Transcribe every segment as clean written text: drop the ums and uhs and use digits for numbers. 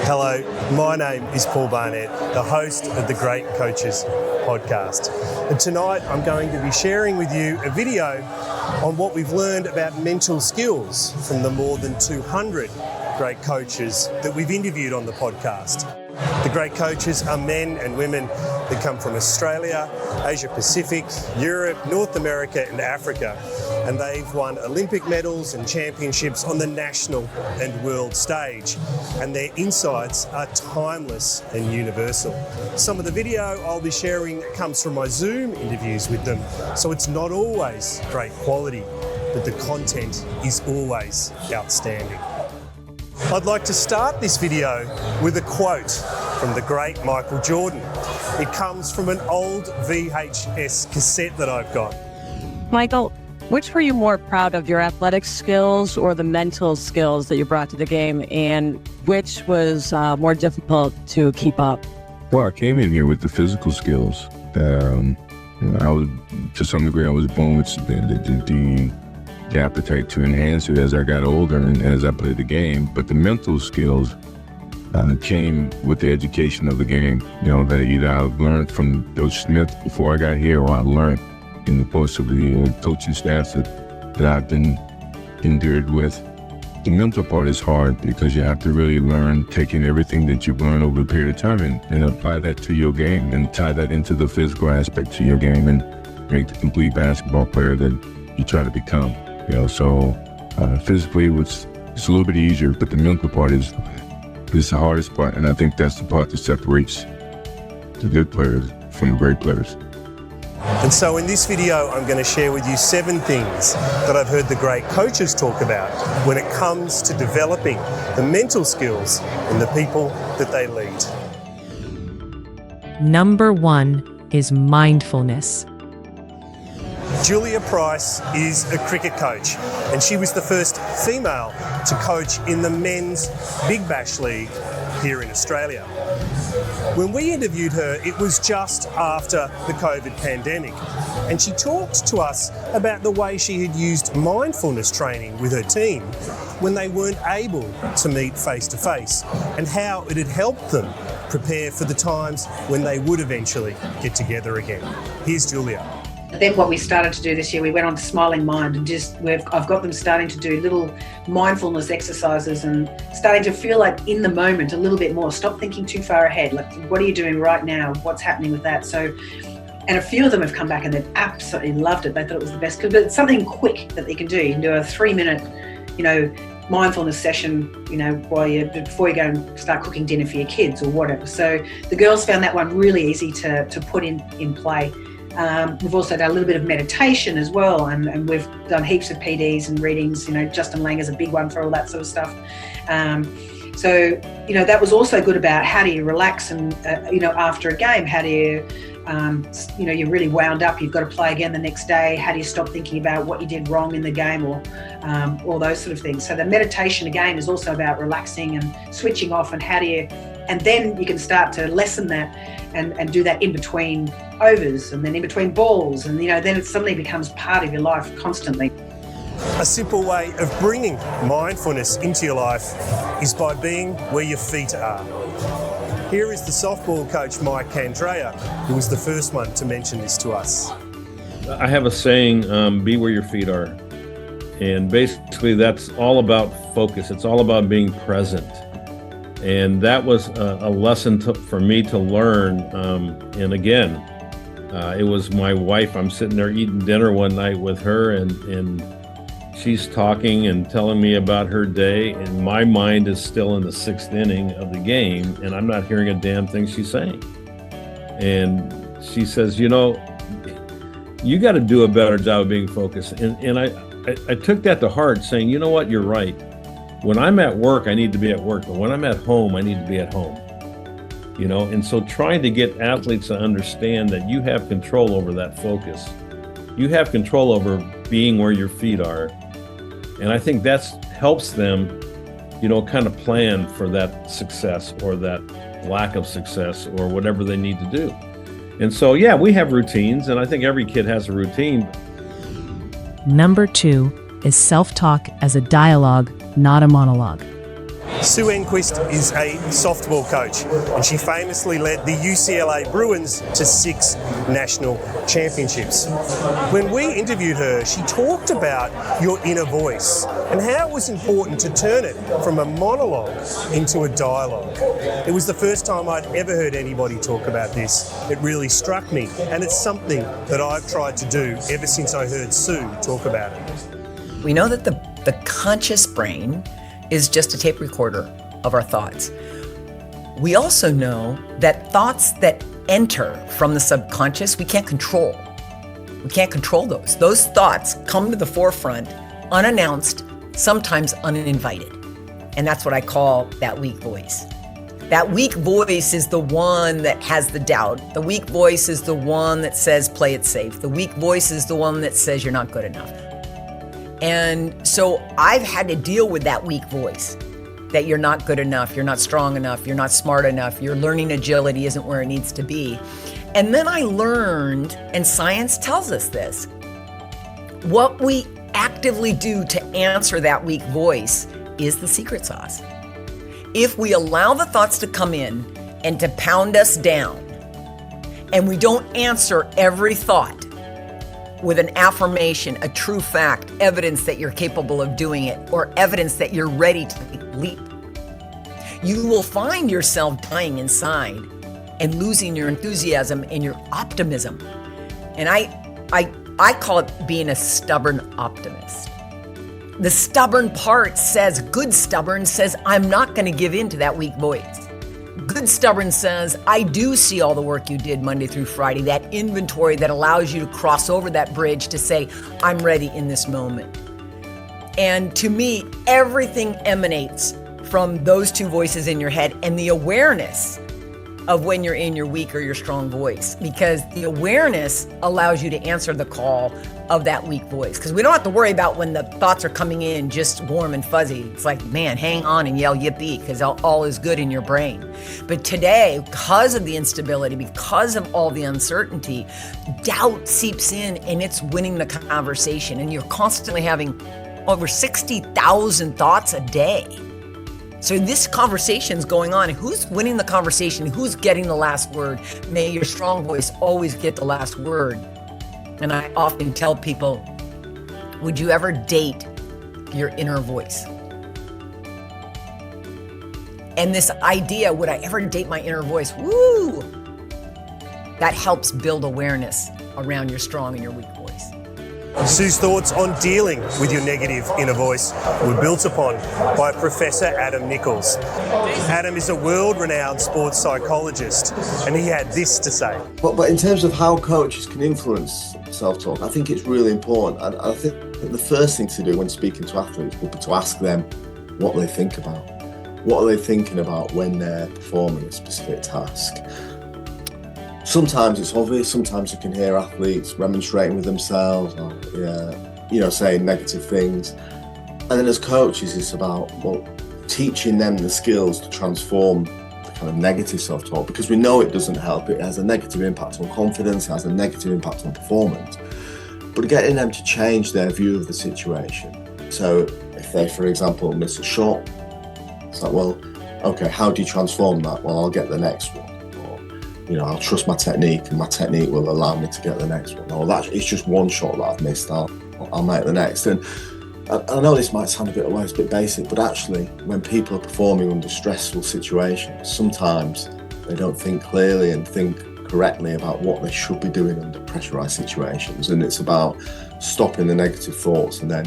Hello, my name is Paul Barnett, the host of the Great Coaches podcast. And tonight I'm going to be sharing with you a video on what we've learned about mental skills from the more than 200 great coaches that we've interviewed on the podcast. The great coaches are men and women that come from Australia, Asia Pacific, Europe, North America and Africa. And they've won Olympic medals and championships on the national and world stage. And their insights are timeless and universal. Some of the video I'll be sharing comes from my Zoom interviews with them, so it's not always great quality, but the content is always outstanding. I'd like to start this video with a quote from the great Michael Jordan. It comes from an old VHS cassette that I've got. Michael, which were you more proud of, your athletic skills or the mental skills that you brought to the game, and which was more difficult to keep up? Well, I came in here with the physical skills. I was, to some degree, I was born with the appetite to enhance it as I got older and as I played the game. But the mental skills came with the education of the game. You know, that either I learned from Coach Smith before I got here, or I learned in the course of the coaching staff that I've been endured with. The mental part is hard because you have to really learn, taking everything that you've learned over a period of time and apply that to your game and tie that into the physical aspect to your game and make the complete basketball player that you try to become. You know, so physically it's a little bit easier, but the mental part is the hardest part, and I think that's the part that separates the good players from the great players. And so in this video, I'm going to share with you 7 things that I've heard the great coaches talk about when it comes to developing the mental skills in the people that they lead. Number 1 is mindfulness. Julia Price is a cricket coach, and she was the first female to coach in the men's Big Bash League here in Australia. When we interviewed her, it was just after the COVID pandemic, and she talked to us about the way she had used mindfulness training with her team when they weren't able to meet face to face, and how it had helped them prepare for the times when they would eventually get together again. Here's Julia. Then what we started to do this year, we went on to Smiling Mind, and I've got them starting to do little mindfulness exercises and starting to feel like in the moment a little bit more. Stop thinking too far ahead. Like, what are you doing right now? What's happening with that? So, and a few of them have come back and they've absolutely loved it. They thought it was the best, but it's something quick that they can do. You can do a 3-minute, mindfulness session, before you go and start cooking dinner for your kids or whatever. So the girls found that one really easy to put in play. We've also done a little bit of meditation as well, and we've done heaps of PDs and readings. Justin Langer's a big one for all that sort of stuff. So that was also good about how do you relax and, after a game, how do you, you're really wound up, you've got to play again the next day. How do you stop thinking about what you did wrong in the game or all those sort of things. So the meditation again is also about relaxing and switching off, and then you can start to lessen that and do that in between overs and then in between balls, and then it suddenly becomes part of your life constantly. A simple way of bringing mindfulness into your life is by being where your feet are. Here is the softball coach Mike Candrea, who was the first one to mention this to us. I have a saying, be where your feet are. And basically that's all about focus. It's all about being present. And that was a lesson for me to learn. And again, it was my wife. I'm sitting there eating dinner one night with her, and she's talking and telling me about her day, and my mind is still in the 6th inning of the game, and I'm not hearing a damn thing she's saying. And she says, you got to do a better job of being focused. And I took that to heart, saying, you know what, you're right. When I'm at work, I need to be at work, but when I'm at home, I need to be at home. And so trying to get athletes to understand that you have control over that focus. You have control over being where your feet are. And I think that helps them, kind of plan for that success or that lack of success or whatever they need to do. And so, yeah, we have routines, and I think every kid has a routine. Number 2 is self-talk as a dialogue, not a monologue. Sue Enquist is a softball coach, and she famously led the UCLA Bruins to 6 national championships. When we interviewed her, she talked about your inner voice and how it was important to turn it from a monologue into a dialogue. It was the first time I'd ever heard anybody talk about this. It really struck me, and it's something that I've tried to do ever since I heard Sue talk about it. We know that the conscious brain is just a tape recorder of our thoughts. We also know that thoughts that enter from the subconscious, we can't control. We can't control those. Those thoughts come to the forefront unannounced, sometimes uninvited. And that's what I call that weak voice. That weak voice is the one that has the doubt. The weak voice is the one that says, play it safe. The weak voice is the one that says, you're not good enough. And so I've had to deal with that weak voice, that you're not good enough, you're not strong enough, you're not smart enough, your learning agility isn't where it needs to be. And then I learned, and science tells us this, what we actively do to answer that weak voice is the secret sauce. If we allow the thoughts to come in and to pound us down, and we don't answer every thought with an affirmation, a true fact, evidence that you're capable of doing it, or evidence that you're ready to leap, you will find yourself dying inside and losing your enthusiasm and your optimism. And I call it being a stubborn optimist. The stubborn part says, good stubborn says, I'm not going to give in to that weak voice. Good stubborn says, I do see all the work you did Monday through Friday, that inventory that allows you to cross over that bridge to say, I'm ready in this moment. And to me, everything emanates from those two voices in your head and the awareness of when you're in your weak or your strong voice, because the awareness allows you to answer the call of that weak voice. Because we don't have to worry about when the thoughts are coming in just warm and fuzzy. It's like, man, hang on and yell yippee, because all is good in your brain. But today, because of the instability, because of all the uncertainty, doubt seeps in and it's winning the conversation. And you're constantly having over 60,000 thoughts a day. So this conversation's going on. Who's winning the conversation? Who's getting the last word? May your strong voice always get the last word. And I often tell people, would you ever date your inner voice? And this idea, would I ever date my inner voice? Woo! That helps build awareness around your strong and your weak voice. Sue's thoughts on dealing with your negative inner voice were built upon by Professor Adam Nichols. Adam is a world-renowned sports psychologist, and he had this to say. But in terms of how coaches can influence self-talk, I think it's really important. And I think that the first thing to do when speaking to athletes would be to ask them what they think about. What are they thinking about when they're performing a specific task? Sometimes it's obvious, sometimes you can hear athletes remonstrating with themselves or, saying negative things. And then as coaches, it's about, teaching them the skills to transform the kind of negative self-talk, because we know it doesn't help. It has a negative impact on confidence, it has a negative impact on performance. But getting them to change their view of the situation. So if they, for example, miss a shot, it's like, okay, how do you transform that? Well, I'll get the next one. I'll trust my technique and my technique will allow me to get the next one. Or it's just one shot that I've missed, I'll make the next. And I know this might sound a bit basic, but actually when people are performing under stressful situations, sometimes they don't think clearly and think correctly about what they should be doing under pressurized situations. And it's about stopping the negative thoughts and then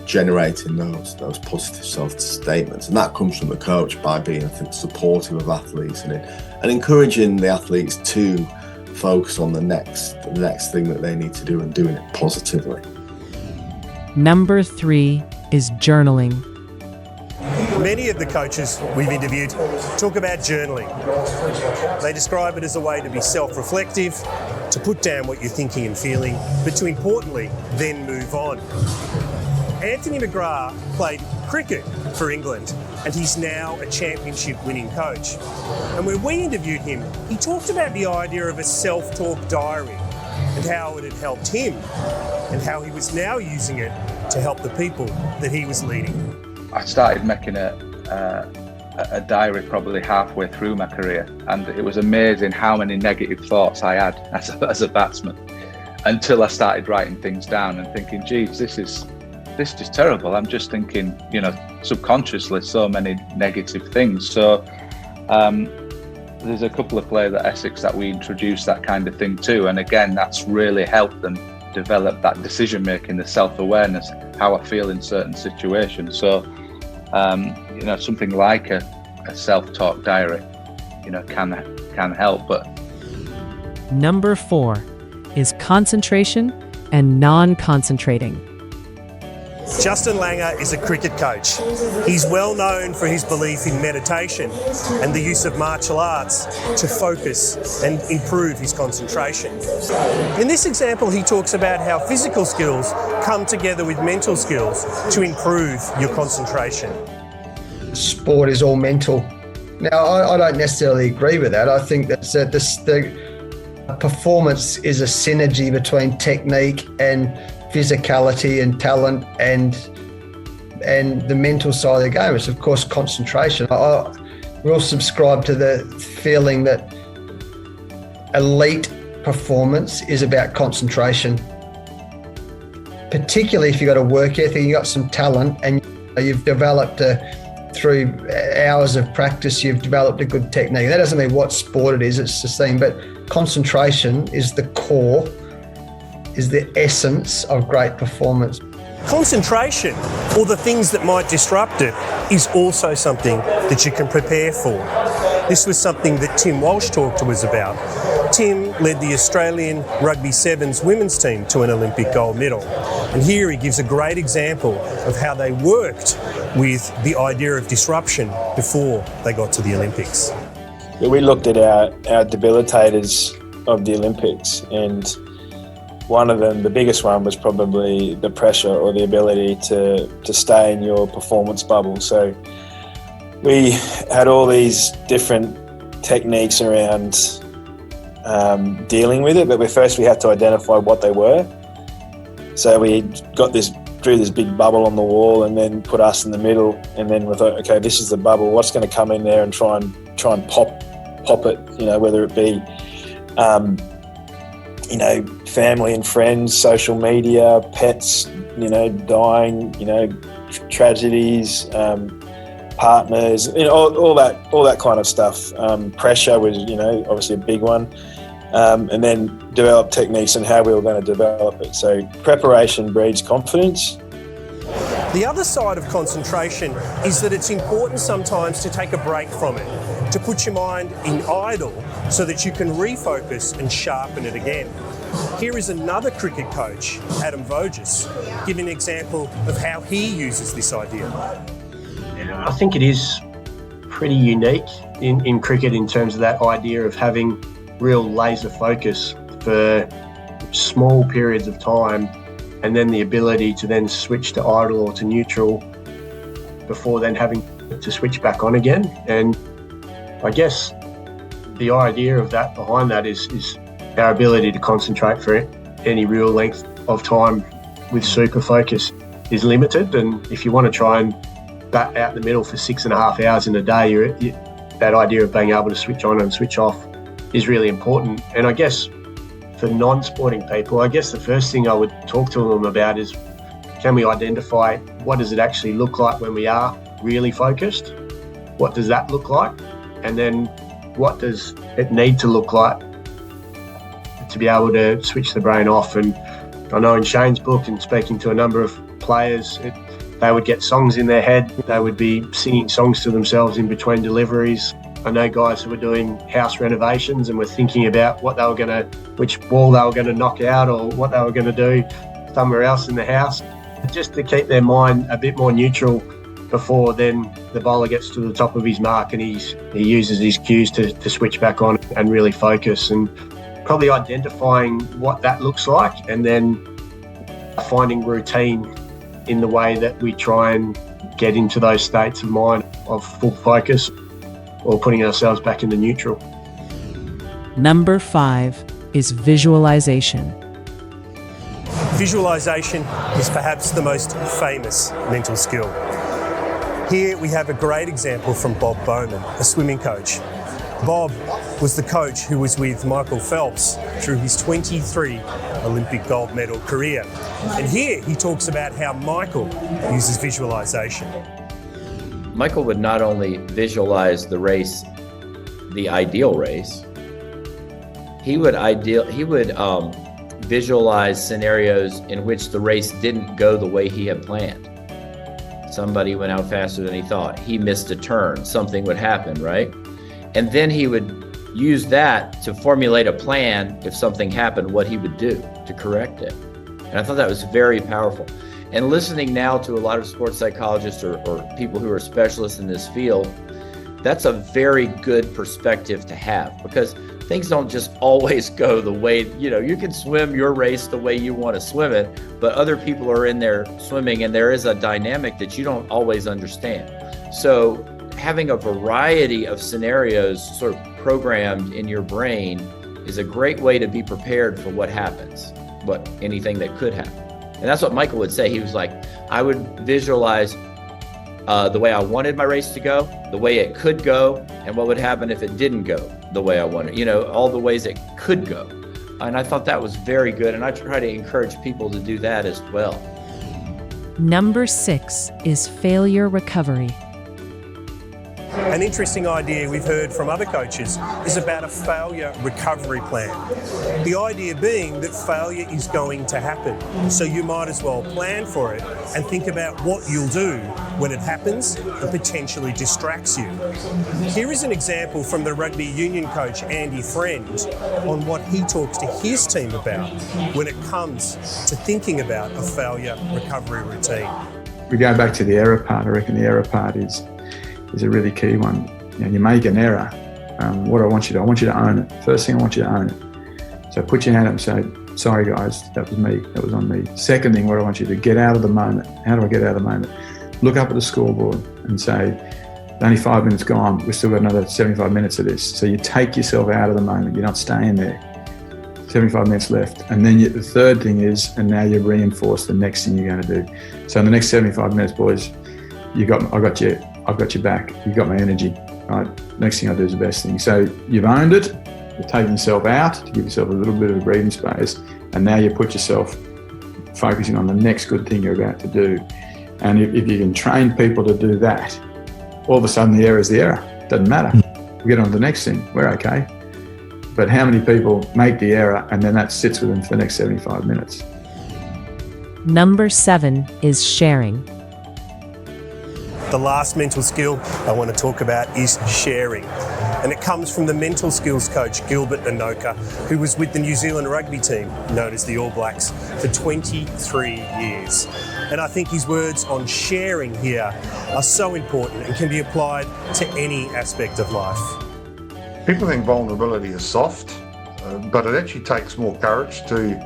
generating those positive self-statements. And that comes from the coach by being, I think, supportive of athletes and encouraging the athletes to focus on the next thing that they need to do and doing it positively. Number 3 is journaling. Many of the coaches we've interviewed talk about journaling. They describe it as a way to be self-reflective, to put down what you're thinking and feeling, but to importantly, then move on. Anthony McGrath played cricket for England, and he's now a championship-winning coach. And when we interviewed him, he talked about the idea of a self-talk diary and how it had helped him and how he was now using it to help the people that he was leading. I started making a a diary probably halfway through my career, and it was amazing how many negative thoughts I had as a batsman, until I started writing things down and thinking, geez, this is terrible. I'm just thinking, subconsciously so many negative things. So there's a couple of players at Essex that we introduced that kind of thing too, and again, that's really helped them develop that decision making, the self-awareness, how I feel in certain situations. So something like a self-talk diary can help. But Number 4 is concentration and non-concentrating. Justin Langer is a cricket coach. He's well known for his belief in meditation and the use of martial arts to focus and improve his concentration. In this example, he talks about how physical skills come together with mental skills to improve your concentration. Sport is all mental. Now, I don't necessarily agree with that. I think that the performance is a synergy between technique and physicality and talent and the mental side of the game. It's of course concentration. We all subscribe to the feeling that elite performance is about concentration, particularly if you've got a work ethic, you've got some talent, and you've developed through hours of practice, you've developed a good technique. That doesn't mean what sport it is, it's the same, but concentration is the core, is the essence of great performance. Concentration, or the things that might disrupt it, is also something that you can prepare for. This was something that Tim Walsh talked to us about. Tim led the Australian Rugby Sevens women's team to an Olympic gold medal. And here he gives a great example of how they worked with the idea of disruption before they got to the Olympics. We looked at our debilitators of the Olympics, and one of them, the biggest one, was probably the pressure or the ability to stay in your performance bubble. So we had all these different techniques around dealing with it, but we had to identify what they were. So we drew this big bubble on the wall and then put us in the middle, and then we thought, okay, this is the bubble, what's going to come in there and try and pop it, whether it be family and friends, social media, pets, dying, tragedies, partners, all that kind of stuff. Pressure was, obviously a big one. And then develop techniques and how we were going to develop it. So preparation breeds confidence. The other side of concentration is that it's important sometimes to take a break from it, to put your mind in idle so that you can refocus and sharpen it again. Here is another cricket coach, Adam Voges, giving an example of how he uses this idea. I think it is pretty unique in cricket in terms of that idea of having real laser focus for small periods of time, and then the ability to then switch to idle or to neutral before then having to switch back on again. And I guess the idea of that behind that is our ability to concentrate for any real length of time with super focus is limited. And if you want to try and bat out the middle for 6.5 hours in a day, that idea of being able to switch on and switch off is really important. And I guess for non-sporting people, I guess the first thing I would talk to them about is, can we identify what does it actually look like when we are really focused? What does that look like? And then what does it need to look like to be able to switch the brain off? And I know in Shane's book, and speaking to a number of players, they would get songs in their head. They would be singing songs to themselves in between deliveries. I know guys who were doing house renovations and were thinking about which wall they were going to knock out or what they were going to do somewhere else in the house, just to keep their mind a bit more neutral before then the bowler gets to the top of his mark and he uses his cues to switch back on and really focus. And probably identifying what that looks like, and then finding routine in the way that we try and get into those states of mind of full focus, or putting ourselves back into neutral. Number 5 is visualization. Visualization is perhaps the most famous mental skill. Here we have a great example from Bob Bowman, a swimming coach. Bob was the coach who was with Michael Phelps through his 23 Olympic gold medal career. And here he talks about how Michael uses visualization. Michael would not only visualize the race, the ideal race, he would visualize scenarios in which the race didn't go the way he had planned. Somebody went out faster than he thought. He missed a turn. Something would happen, right? And then he would use that to formulate a plan if something happened, what he would do to correct it. And I thought that was very powerful. And listening now to a lot of sports psychologists or people who are specialists in this field, that's a very good perspective to have, because things don't just always go the way, you can swim your race the way you want to swim it, but other people are in there swimming and there is a dynamic that you don't always understand. So having a variety of scenarios sort of programmed in your brain is a great way to be prepared for what happens, anything that could happen. And that's what Michael would say. He was like, I would visualize the way I wanted my race to go, the way it could go, and what would happen if it didn't go the way I wanted, all the ways it could go. And I thought that was very good. And I try to encourage people to do that as well. Number 6 is failure recovery. An interesting idea we've heard from other coaches is about a failure recovery plan. The idea being that failure is going to happen, so you might as well plan for it and think about what you'll do when it happens and potentially distracts you. Here is an example from the rugby union coach Andy Friend on what he talks to his team about when it comes to thinking about a failure recovery routine. We go back to the error part. I reckon the error part is a really key one. You make an error. What I want you to own it. First thing, I want you to own it. So put your hand up and say, sorry guys, that was me, that was on me. Second thing, what I want you to get out of the moment. How do I get out of the moment? Look up at the scoreboard and say, only 5 minutes gone, we've still got another 75 minutes of this. So you take yourself out of the moment, you're not staying there. 75 minutes left. And then the third thing is, and now you reinforce the next thing you're going to do. So in the next 75 minutes, boys, I've got your back, you've got my energy, right? Next thing I do is the best thing. So you've owned it, you're taking yourself out to give yourself a little bit of breathing space, and now you put yourself focusing on the next good thing you're about to do. And if you can train people to do that, all of a sudden the error is the error. Doesn't matter. We get on to the next thing, we're okay. But how many people make the error and then that sits with them for the next 75 minutes? Number 7 is sharing. The last mental skill I want to talk about is sharing. And it comes from the mental skills coach, Gilbert Anoka, who was with the New Zealand rugby team, known as the All Blacks, for 23 years. And I think his words on sharing here are so important and can be applied to any aspect of life. People think vulnerability is soft, but it actually takes more courage to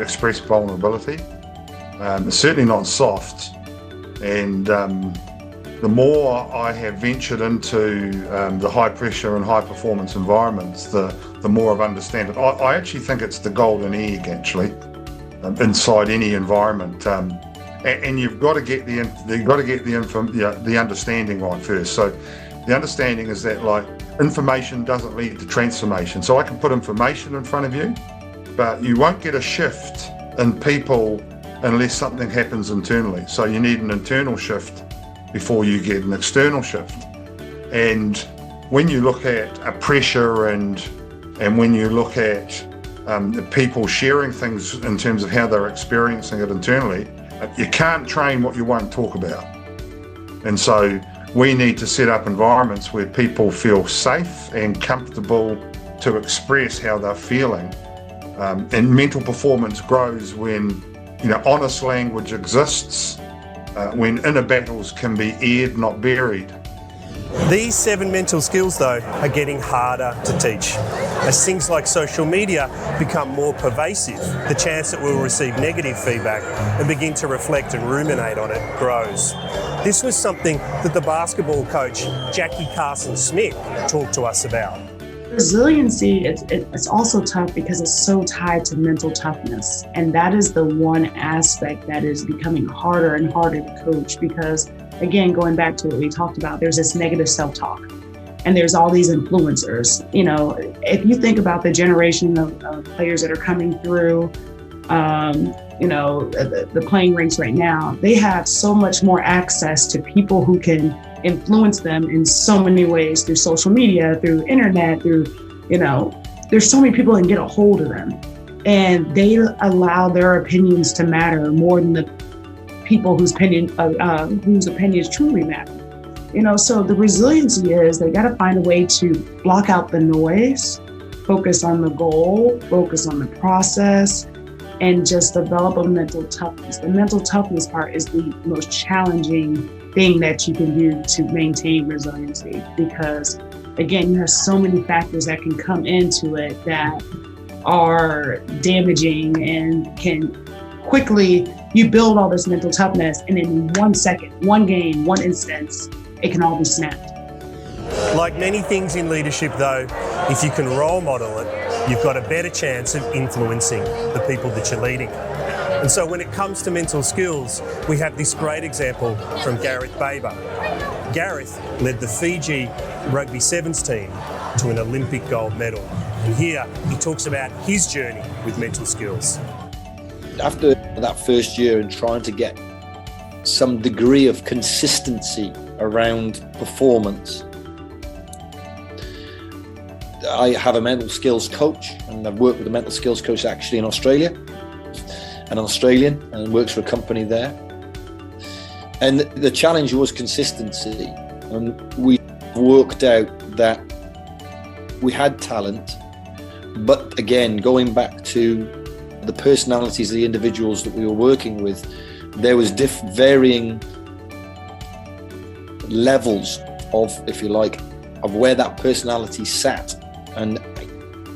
express vulnerability. It's certainly not soft. And the more I have ventured into the high pressure and high performance environments, the more I've understood it. I actually think it's the golden egg, actually, inside any environment. And you've got to get the understanding right first. So the understanding is that information doesn't lead to transformation. So I can put information in front of you, but you won't get a shift in people unless something happens internally. So you need an internal shift before you get an external shift. And when you look at a pressure and when you look at the people sharing things in terms of how they're experiencing it internally, you can't train what you won't talk about. And so we need to set up environments where people feel safe and comfortable to express how they're feeling. And mental performance grows when honest language exists, when inner battles can be aired, not buried. These 7 mental skills, though, are getting harder to teach. As things like social media become more pervasive, the chance that we'll receive negative feedback and begin to reflect and ruminate on it grows. This was something that the basketball coach, Jackie Carson-Smith, talked to us about. Resiliency, it's also tough because it's so tied to mental toughness. And that is the one aspect that is becoming harder and harder to coach, because again, going back to what we talked about, there's this negative self-talk. And there's all these influencers. You know, if you think about the generation of players that are coming through, you know, the playing ranks right now, they have so much more access to people who can influence them in so many ways, through social media, through internet, through, you know, there's so many people that can get a hold of them. And they allow their opinions to matter more than the people whose opinions truly matter. You know, so the resiliency is they got to find a way to block out the noise, focus on the goal, focus on the process, and just develop a mental toughness. The mental toughness part is the most challenging thing that you can do to maintain resiliency, because again, you have so many factors that can come into it that are damaging and can quickly, you build all this mental toughness, and in 1 second, one game, one instance, it can all be snapped. Like many things in leadership though, if you can role model it, you've got a better chance of influencing the people that you're leading. And so when it comes to mental skills, we have this great example from Gareth Baber. Gareth led the Fiji Rugby Sevens team to an Olympic gold medal. And here he talks about his journey with mental skills. After that first year and trying to get some degree of consistency around performance, I have a mental skills coach, and I've worked with a mental skills coach actually in Australia, an Australian, and works for a company there. And the challenge was consistency. And we worked out that we had talent, but again, going back to the personalities of the individuals that we were working with, there was varying levels of, if you like, of where that personality sat and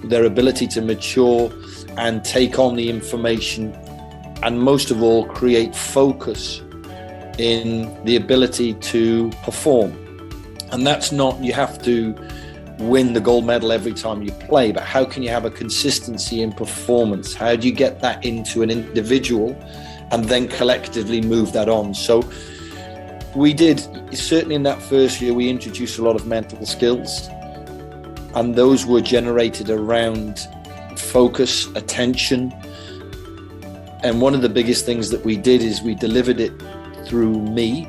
their ability to mature and take on the information, and most of all, create focus in the ability to perform. And that's not, you have to win the gold medal every time you play, but how can you have a consistency in performance? How do you get that into an individual and then collectively move that on? So we did, certainly in that first year, we introduced a lot of mental skills, and those were generated around focus, attention. And one of the biggest things that we did is we delivered it through me.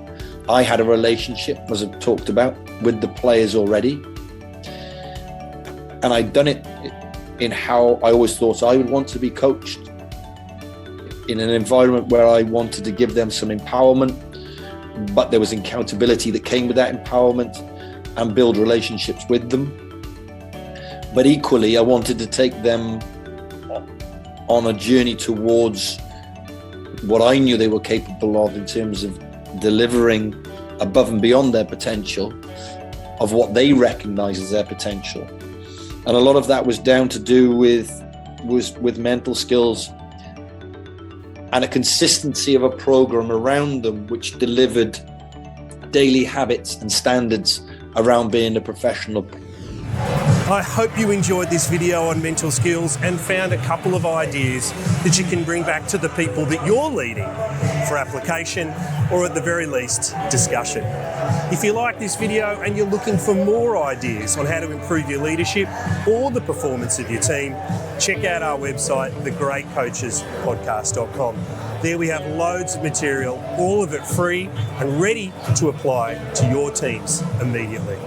I had a relationship, as I've talked about, with the players already. And I'd done it in how I always thought I would want to be coached, in an environment where I wanted to give them some empowerment, but there was accountability that came with that empowerment, and build relationships with them. But equally, I wanted to take them on a journey towards what I knew they were capable of in terms of delivering above and beyond their potential, of what they recognize as their potential. And a lot of that was down to do with mental skills and a consistency of a program around them, which delivered daily habits and standards around being a professional. I hope you enjoyed this video on mental skills and found a couple of ideas that you can bring back to the people that you're leading for application, or at the very least, discussion. If you like this video and you're looking for more ideas on how to improve your leadership or the performance of your team, check out our website, thegreatcoachespodcast.com. There we have loads of material, all of it free and ready to apply to your teams immediately.